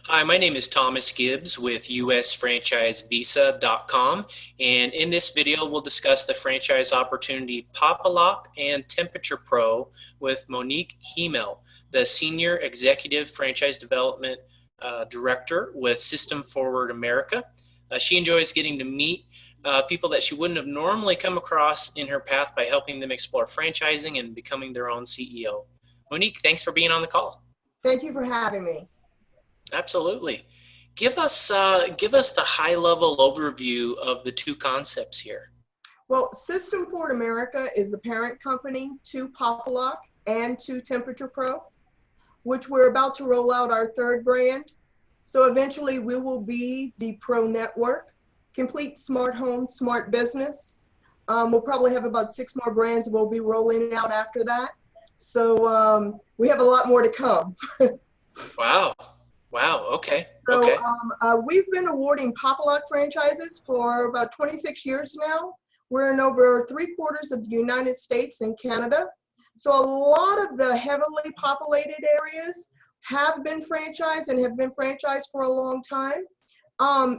Hi, my name is Thomas Gibbs with USFranchiseVisa.com, and in this video we'll discuss the franchise opportunity Pop-A-Lock and Temperature Pro with Monique Hymel, the Senior Executive Franchise Development Director with System Forward America. She enjoys getting to meet people that she wouldn't have normally come across in her path by helping them explore franchising and becoming their own CEO. Monique, thanks for being on the call. Thank you for having me. Absolutely. Give us the high-level overview of the two concepts here. Well, System Forward America is the parent company to Pop-A-Lock and to Temperature Pro, which we're about to roll out our third brand. So eventually we will be the Pro Network, complete smart home, smart business. We'll probably have about 6 more brands we'll be rolling out after that. So we have a lot more to come. Wow. Wow. Okay. So okay. We've been awarding Pop-A-Lock franchises for about 26 years now. We're in over 3/4 of the United States and Canada. So a lot of the heavily populated areas have been franchised and have been franchised for a long time.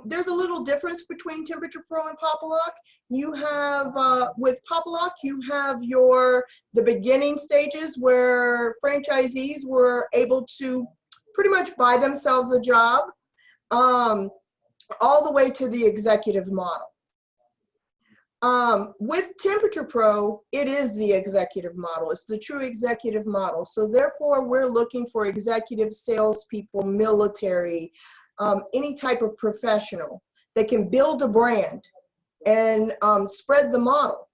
There's a little difference between Temperature Pro and Pop-A-Lock. You have, with Pop-A-Lock, you have the beginning stages where franchisees were able to pretty much buy themselves a job, all the way to the executive model. With Temperature Pro, it is the executive model. It's the true executive model. So therefore, we're looking for executive salespeople, military, any type of professional that can build a brand and spread the model.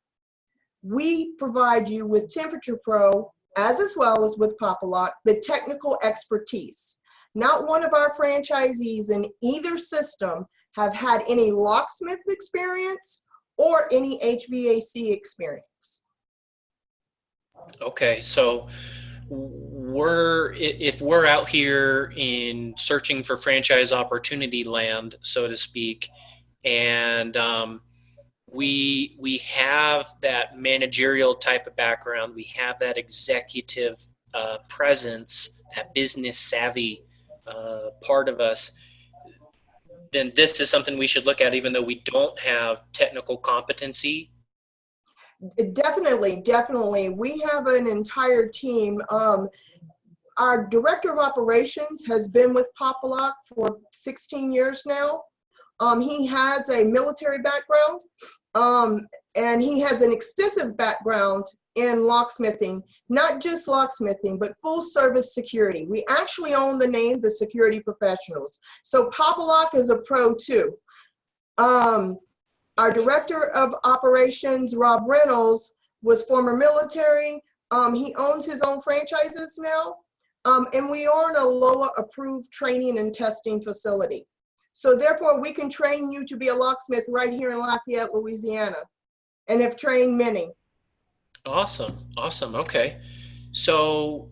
We provide you with Temperature Pro, as well as with Pop-A-Lock, the technical expertise. Not one of our franchisees in either system have had any locksmith experience or any HVAC experience. Okay, so if we're out here in searching for franchise opportunity land, so to speak, and we have that managerial type of background, we have that executive presence, that business savvy part of us, then this is something we should look at even though we don't have technical competency. Definitely, definitely. We have an entire team. Our director of operations has been with Pop-A-Lock for 16 years now. He has a military background, and he has an extensive background in locksmithing, not just locksmithing, but full service security. We actually own the name, the Security Professionals. So Pop-A-Lock is a pro too. Our director of operations, Rob Reynolds, was former military. He owns his own franchises now. And we are in a LOA approved training and testing facility. So therefore we can train you to be a locksmith right here in Lafayette, Louisiana, and have trained many. Awesome. Awesome. Okay. So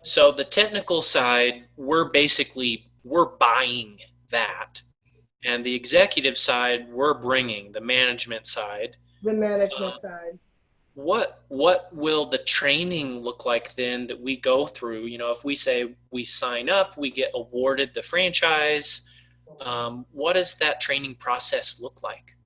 the technical side, we're buying that. And the executive side, we're bringing the management side. The management side. What will the training look like then that we go through? You know, if we say we sign up, we get awarded the franchise, what does that training process look like?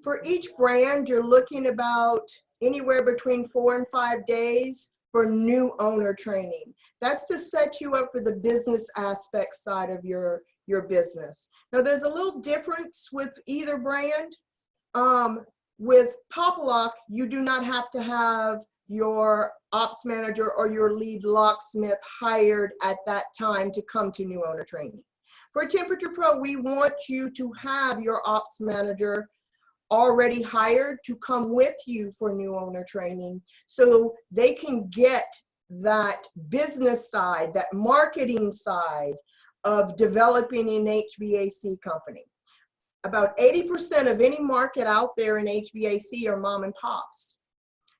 For each brand, you're looking about anywhere between 4 and 5 days for new owner training. That's to set you up for the business aspect side of your business. Now, there's a little difference with either brand. With Pop-A-Lock, you do not have to have your ops manager or your lead locksmith hired at that time to come to new owner training. For Temperature Pro, we want you to have your ops manager already hired to come with you for new owner training so they can get that business side, that marketing side of developing an HVAC company. About 80% of any market out there in HVAC are mom and pops.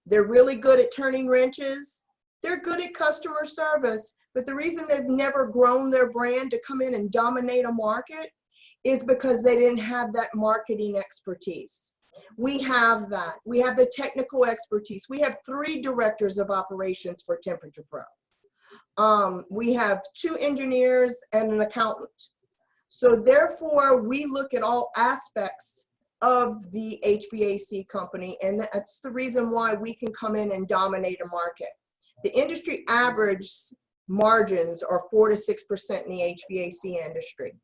They're really good at turning wrenches. They're good at customer service, but the reason they've never grown their brand to come in and dominate a market is because they didn't have that marketing expertise. We have that. We have the technical expertise. We have 3 directors of operations for Temperature Pro. We have 2 engineers and an accountant. So therefore, we look at all aspects of the HVAC company, and that's the reason why we can come in and dominate a market. The industry average margins are 4 to 6% in the HVAC industry.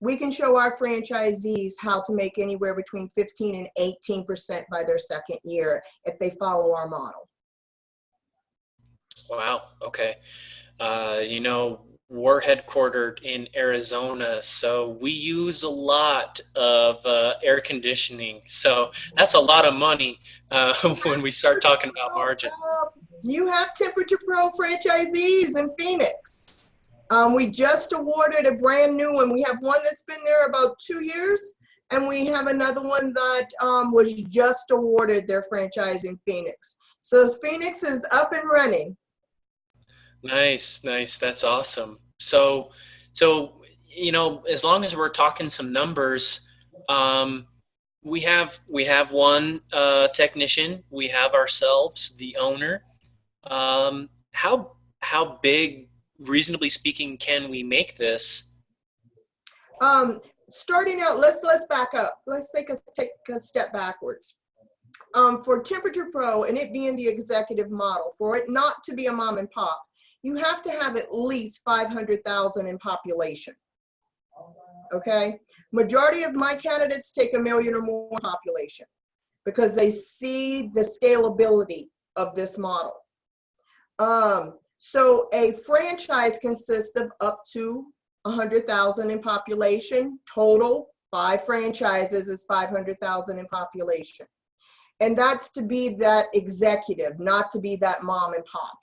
We can show our franchisees how to make anywhere between 15 and 18% by their second year if they follow our model. Wow. Okay. You know, we're headquartered in Arizona, so we use a lot of air conditioning. So that's a lot of money when we start talking about margin. You have Temperature Pro franchisees in Phoenix. We just awarded a brand new one. We have one that's been there about 2 years, and we have another one that was just awarded their franchise in Phoenix. So Phoenix is up and running. Nice, nice. That's awesome. So, you know, as long as we're talking some numbers, we have one technician. We have ourselves, the owner. How big, reasonably speaking, can we make this? Starting out, let's back up. Let's take a step backwards. For Temperature Pro and it being the executive model, for it not to be a mom and pop, you have to have at least 500,000 in population. Okay, majority of my candidates take 1 million or more population because they see the scalability of this model. So a franchise consists of up to 100,000 in population. Total 5 franchises is 500,000 in population, and that's to be that executive, not to be that mom and pop.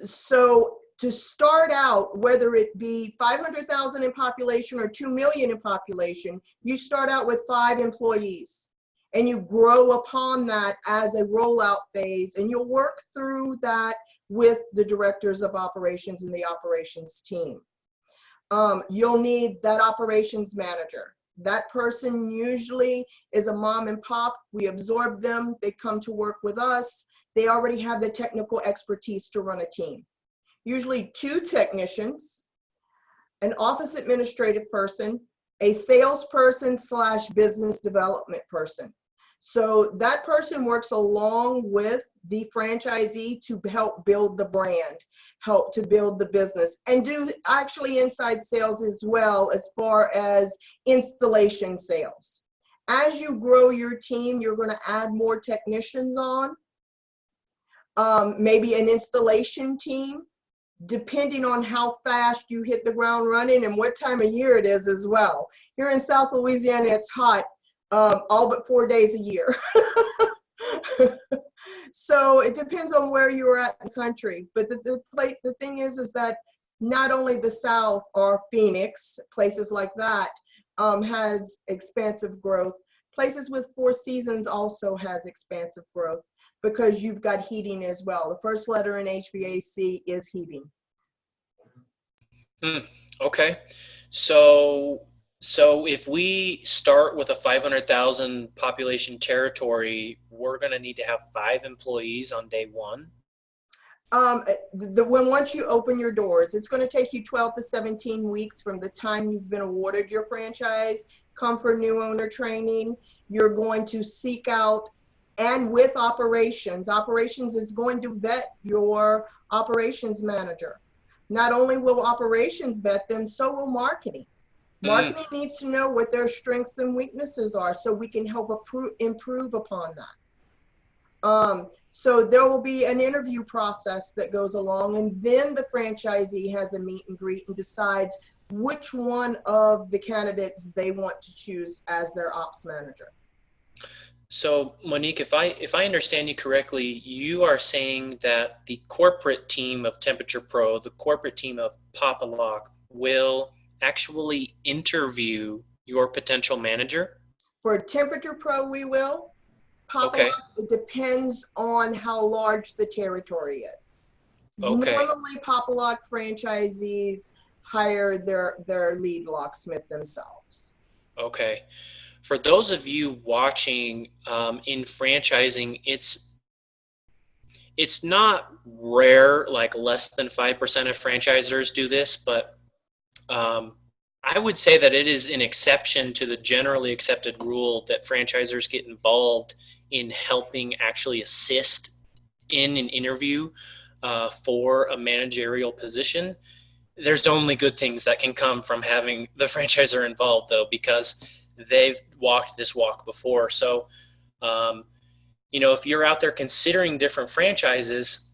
So to start out, whether it be 500,000 in population or 2 million in population, you start out with 5 employees and you grow upon that as a rollout phase, and you'll work through that with the directors of operations and the operations team. You'll need that operations manager. That person usually is a mom and pop. We absorb them. They come to work with us. They already have the technical expertise to run a team. Usually 2 technicians, an office administrative person, a salesperson / business development person. So that person works along with the franchisee to help build the brand, help to build the business, and do actually inside sales as well, as far as installation sales. As you grow your team, you're going to add more technicians on, maybe an installation team, depending on how fast you hit the ground running and what time of year it is as well. Here in South Louisiana, it's hot all but 4 days a year. So it depends on where you're at in the country. But the thing is that not only the South or Phoenix, places like that, has expansive growth. Places with 4 seasons also has expansive growth because you've got heating as well. The first letter in HVAC is heating. Okay. So if we start with a 500,000 population territory, we're going to need to have 5 employees on day 1. Once you open your doors, it's going to take you 12 to 17 weeks from the time you've been awarded your franchise. Come for new owner training. You're going to seek out, and with operations is going to vet your operations manager. Not only will operations vet them, so will marketing. Marketing needs to know what their strengths and weaknesses are so we can help improve upon that. So there will be an interview process that goes along, and then the franchisee has a meet and greet and decides which one of the candidates they want to choose as their ops manager. So Monique, if I understand you correctly, you are saying that the corporate team of Temperature Pro, the corporate team of Papa Lock, will actually interview your potential manager? For Temperature Pro, we will. Papa Okay. Lock, it depends on how large the territory is. Okay. Normally, Papa Lock franchisees hire their lead locksmith themselves. Okay. For those of you watching in franchising, it's not rare, like less than 5% of franchisors do this, but I would say that it is an exception to the generally accepted rule that franchisors get involved in helping actually assist in an interview for a managerial position. There's only good things that can come from having the franchisor involved, though, because they've walked this walk before. So, if you're out there considering different franchises,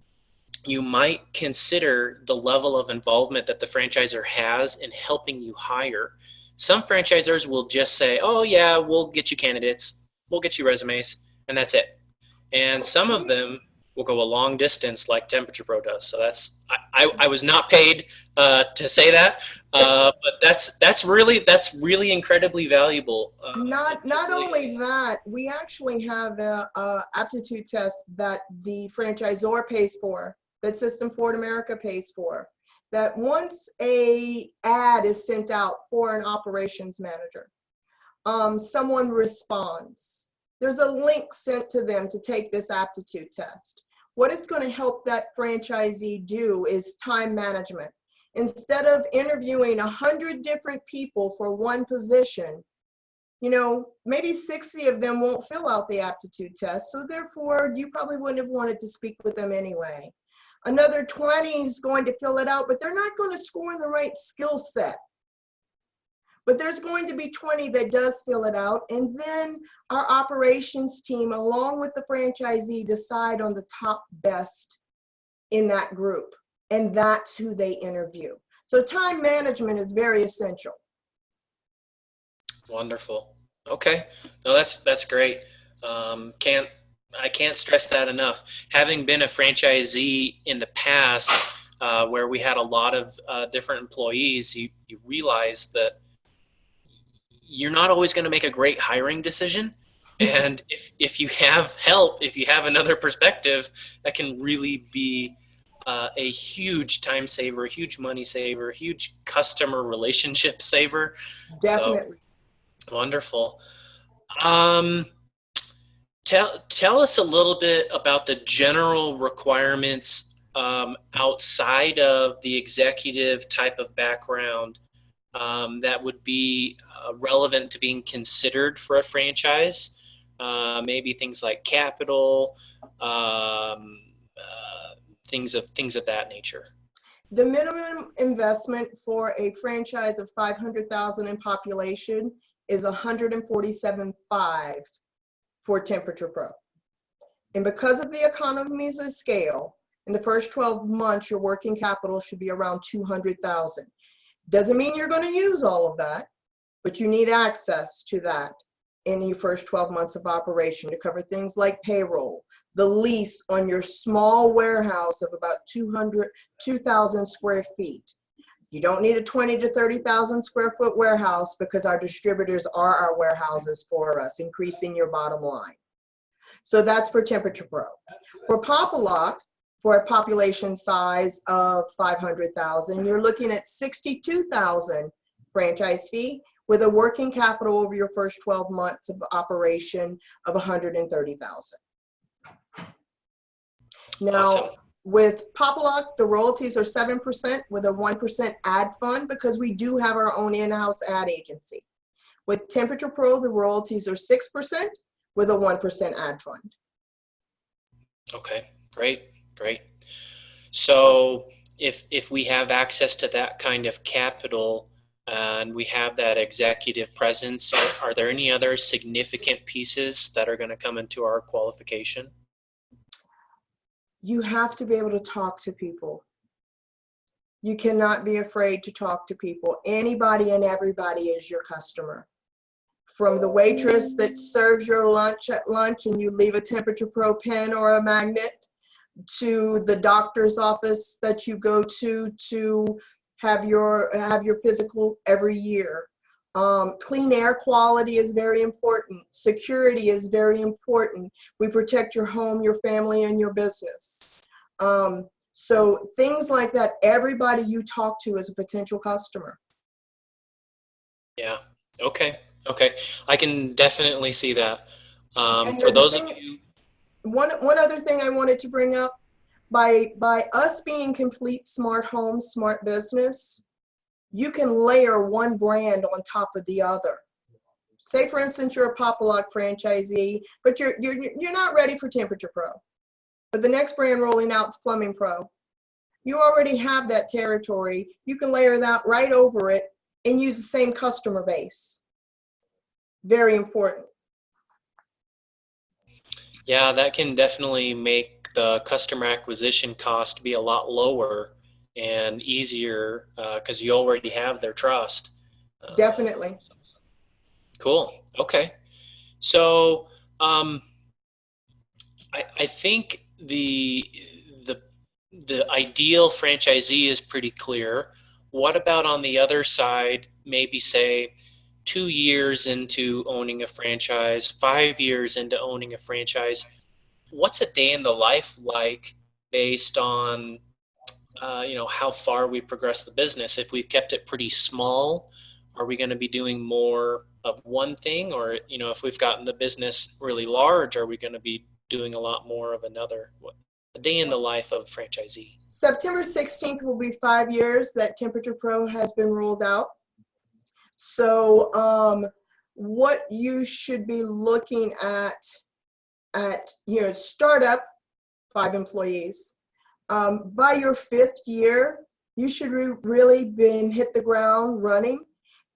you might consider the level of involvement that the franchisor has in helping you hire. Some franchisors will just say, oh, yeah, we'll get you candidates, we'll get you resumes, and that's it. And some of them will go a long distance like Temperature Pro does. So I was not paid to say that, but that's really incredibly valuable. Not only that, we actually have a aptitude test that the franchisor pays for, that System Ford America pays for, that once a ad is sent out for an operations manager, someone responds. There's a link sent to them to take this aptitude test. What it's going to help that franchisee do is time management. Instead of interviewing 100 different people for one position, maybe 60 of them won't fill out the aptitude test. So therefore, you probably wouldn't have wanted to speak with them anyway. Another 20 is going to fill it out, but they're not going to score in the right skill set. But there's going to be 20 that does fill it out. And then our operations team, along with the franchisee, decide on the top best in that group. And that's who they interview. So time management is very essential. Wonderful. Okay. No, that's great. I can't stress that enough. Having been a franchisee in the past, where we had a lot of different employees, you realize that you're not always going to make a great hiring decision. And if you have help, if you have another perspective, that can really be a huge time saver, a huge money saver, a huge customer relationship saver. Definitely. So, wonderful. Tell us a little bit about the general requirements outside of the executive type of background that would be relevant to being considered for a franchise. Maybe things like capital, things of that nature. The minimum investment for a franchise of 500,000 in population is 147.5 for Temperature Pro. And because of the economies of scale, in the first 12 months, your working capital should be around 200,000. Doesn't mean you're going to use all of that, but you need access to that in your first 12 months of operation to cover things like payroll, the lease on your small warehouse of about 2,000 square feet. You don't need a 20 to 30,000 square foot warehouse because our distributors are our warehouses for us, increasing your bottom line. So that's for Temperature Pro. For Pop-A-Lock, for a population size of 500,000, you're looking at 62,000 franchise fee with a working capital over your first 12 months of operation of 130,000. Now, awesome. With Pop-A-Lock, the royalties are 7% with a 1% ad fund because we do have our own in-house ad agency. With Temperature Pro, the royalties are 6% with a 1% ad fund. Okay, great. So if we have access to that kind of capital and we have that executive presence, are there any other significant pieces that are going to come into our qualification? You have to be able to talk to people. You cannot be afraid to talk to people. Anybody and everybody is your customer. From the waitress that serves your lunch at lunch and you leave a Temperature Pro pen or a magnet, to the doctor's office that you go to have your physical every year. Clean air quality is very important. Security is very important. We protect your home, your family, and your business. So things like that, everybody you talk to is a potential customer. Yeah. Okay. I can definitely see that. For those of you, one other thing I wanted to bring up, by us being complete smart home, smart business, you can layer one brand on top of the other. Say, for instance, you're a Pop-A-Lock franchisee, but you're not ready for Temperature Pro. But the next brand rolling out is Plumbing Pro. You already have that territory. You can layer that right over it and use the same customer base. Very important. Yeah, that can definitely make the customer acquisition cost be a lot lower and easier because you already have their trust. Definitely. Cool. Okay. So I think the ideal franchisee is pretty clear. What about on the other side, maybe say 2 years into owning a franchise, 5 years into owning a franchise? What's a day in the life like based on how far we progress the business? If we've kept it pretty small, are we going to be doing more of one thing? Or, if we've gotten the business really large, are we going to be doing a lot more of another? A day in the life of franchisee. September 16th will be 5 years that Temperature Pro has been rolled out. So what you should be looking at startup, 5 employees. By your 5th year, you should really hit the ground running.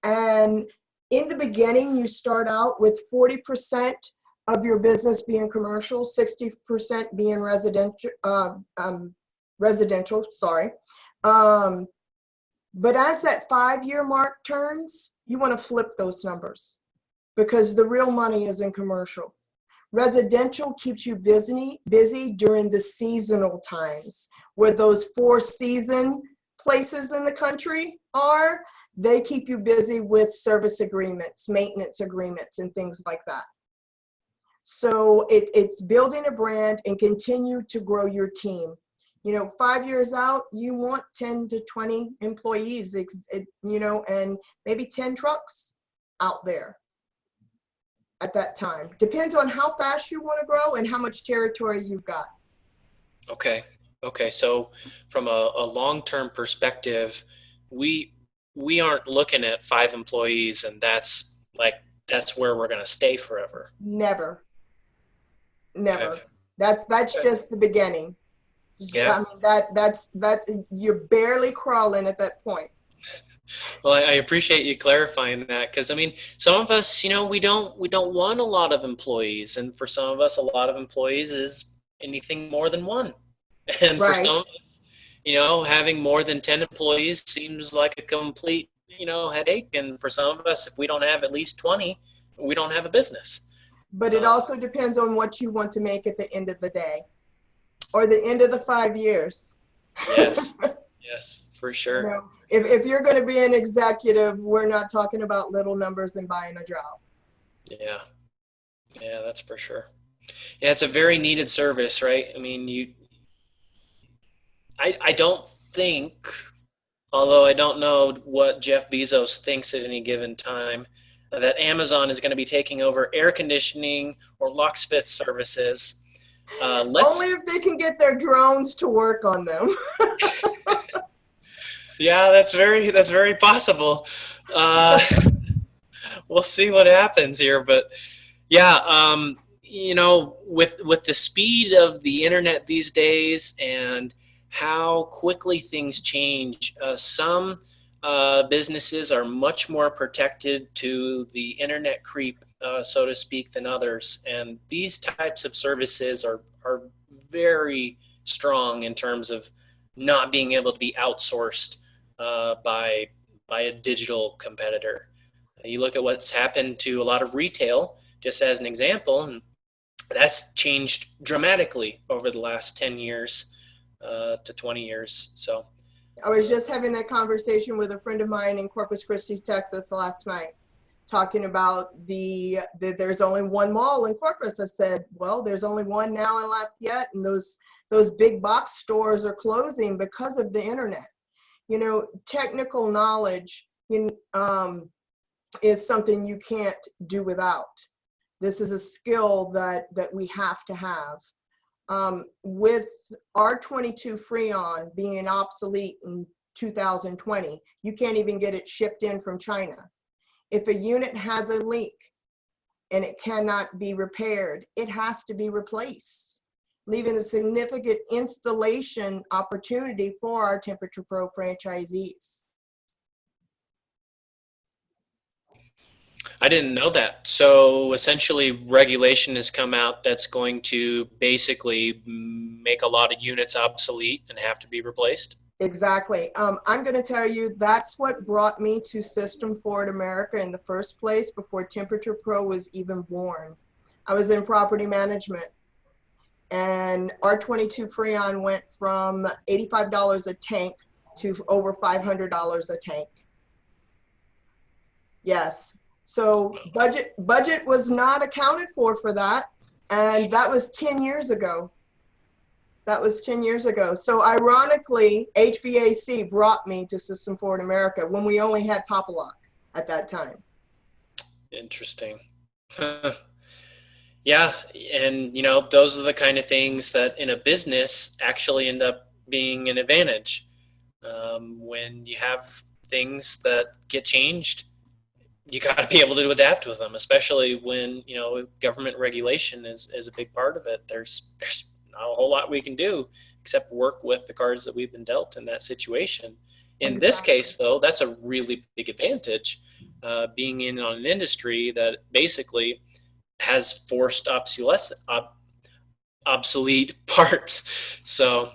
And in the beginning, you start out with 40% of your business being commercial, 60% being residential. But as that 5-year mark turns, you want to flip those numbers because the real money is in commercial. Residential keeps you busy during the seasonal times where those 4 season places in the country are. They keep you busy with service agreements, maintenance agreements, and things like that. So it's building a brand and continue to grow your team. 5 years out, you want 10 to 20 employees, and maybe 10 trucks out there at that time. Depends on how fast you want to grow and how much territory you've got. Okay. So from a long-term perspective, we aren't looking at 5 employees and that's where we're going to stay forever. Never. Okay. That's just the beginning. Yeah. I mean, that's you're barely crawling at that point. Well, I appreciate you clarifying that because some of us, we don't want a lot of employees, and for some of us, a lot of employees is anything more than 1, and for some of us, having more than 10 employees seems like a complete, headache, and for some of us, if we don't have at least 20, we don't have a business. But it also depends on what you want to make at the end of the day, or the end of the 5 years. Yes, for sure. If you're going to be an executive, we're not talking about little numbers and buying a job. Yeah, that's for sure. Yeah, it's a very needed service, right? I don't think, although I don't know what Jeff Bezos thinks at any given time, that Amazon is going to be taking over air conditioning or locksmith services. Only if they can get their drones to work on them. Yeah, that's very possible. We'll see what happens here, but yeah, with the speed of the internet these days and how quickly things change, some businesses are much more protected to the internet creep, so to speak, than others. And these types of services are very strong in terms of not being able to be outsourced by a digital competitor. You look at what's happened to a lot of retail, just as an example, and that's changed dramatically over the last 10 years to 20 years. So I was just having that conversation with a friend of mine in Corpus Christi, Texas last night, talking about there's only one mall in Corpus. I said, well, there's only one now in Lafayette, and those big box stores are closing because of the internet. Technical knowledge is something you can't do without. This is a skill that we have to have. With R22 Freon being obsolete in 2020. You can't even get it shipped in from China. If a unit has a leak and it cannot be repaired, it has to be replaced, leaving a significant installation opportunity for our Temperature Pro franchisees. I didn't know that. So essentially, regulation has come out that's going to basically make a lot of units obsolete and have to be replaced. Exactly. I'm going to tell you, that's what brought me to System Forward America in the first place before Temperature Pro was even born. I was in property management, and R22 Freon went from $85 a tank to over $500 a tank. Yes. So budget was not accounted for that. And that was 10 years ago. That was 10 years ago. So ironically, HVAC brought me to System Forward America when we only had Pop-A-Lock at that time. Interesting. Yeah, and you know, those are the kind of things that in a business actually end up being an advantage. When you have things that get changed, you got to be able to adapt with them, especially when, you know, government regulation is a big part of it. There's not a whole lot we can do except work with the cards that we've been dealt in that situation. In this case, though, that's a really big advantage, being in on an industry that basically has forced obsolete parts. So,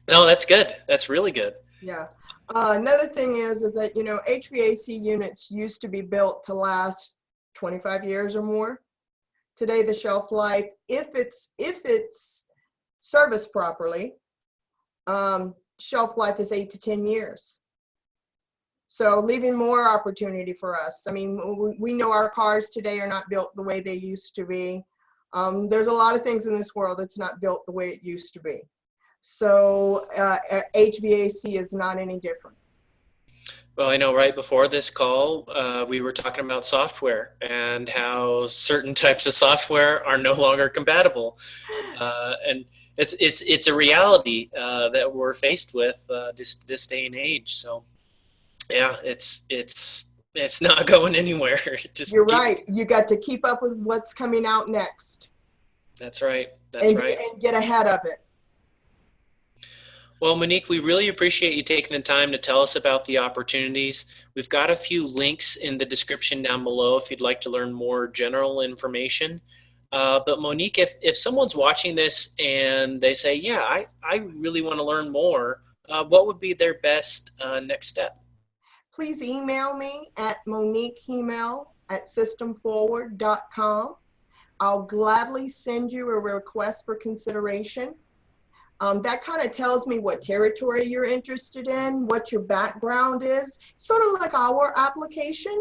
no, that's good. That's really good. Yeah. Another thing is that, you know, HVAC units used to be built to last 25 years or more. Today, the shelf life, if it's serviced properly, shelf life is 8 to 10 years. So leaving more opportunity for us. I mean, we know our cars today are not built the way they used to be. There's a lot of things in this world that's not built the way it used to be. So HVAC is not any different. Well, I know right before this call, we were talking about software and how certain types of software are no longer compatible. And it's a reality that we're faced with this day and age. So, yeah, it's not going anywhere. You're right. You got to keep up with what's coming out next. That's right. That's right. And get ahead of it. Well, Monique, we really appreciate you taking the time to tell us about the opportunities. We've got a few links in the description down below if you'd like to learn more general information. But Monique, if someone's watching this and they say, yeah, I really want to learn more, what would be their best next step? Please email me at moniquehymel@systemforward.com. I'll gladly send you a request for consideration. That kind of tells me what territory you're interested in, what your background is, sort of like our application.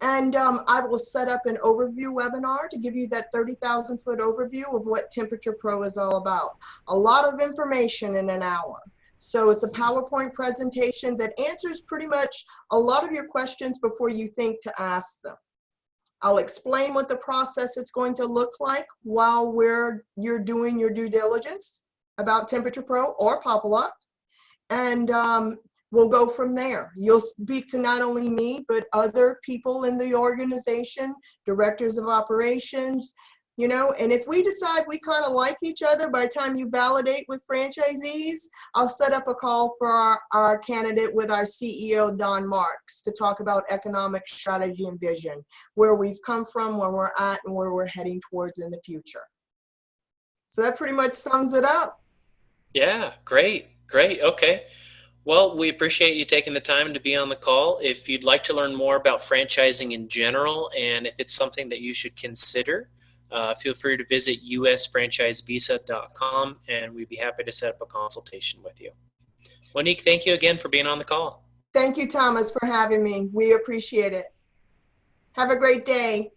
And I will set up an overview webinar to give you that 30,000-foot overview of what Temperature Pro is all about. A lot of information in an hour. So it's a PowerPoint presentation that answers pretty much a lot of your questions before you think to ask them. I'll explain what the process is going to look like while you're doing your due diligence about Temperature Pro or Pop-A-Lock, and we'll go from there. You'll speak to not only me, but other people in the organization, directors of operations, you know, and if we decide we kind of like each other by the time you validate with franchisees, I'll set up a call for our candidate with our CEO, Don Marks, to talk about economic strategy and vision, where we've come from, where we're at, and where we're heading towards in the future. So that pretty much sums it up. Yeah, great. Okay. Well, we appreciate you taking the time to be on the call. If you'd like to learn more about franchising in general, and if it's something that you should consider, feel free to visit usfranchisevisa.com, and we'd be happy to set up a consultation with you. Monique, thank you again for being on the call. Thank you, Thomas, for having me. We appreciate it. Have a great day.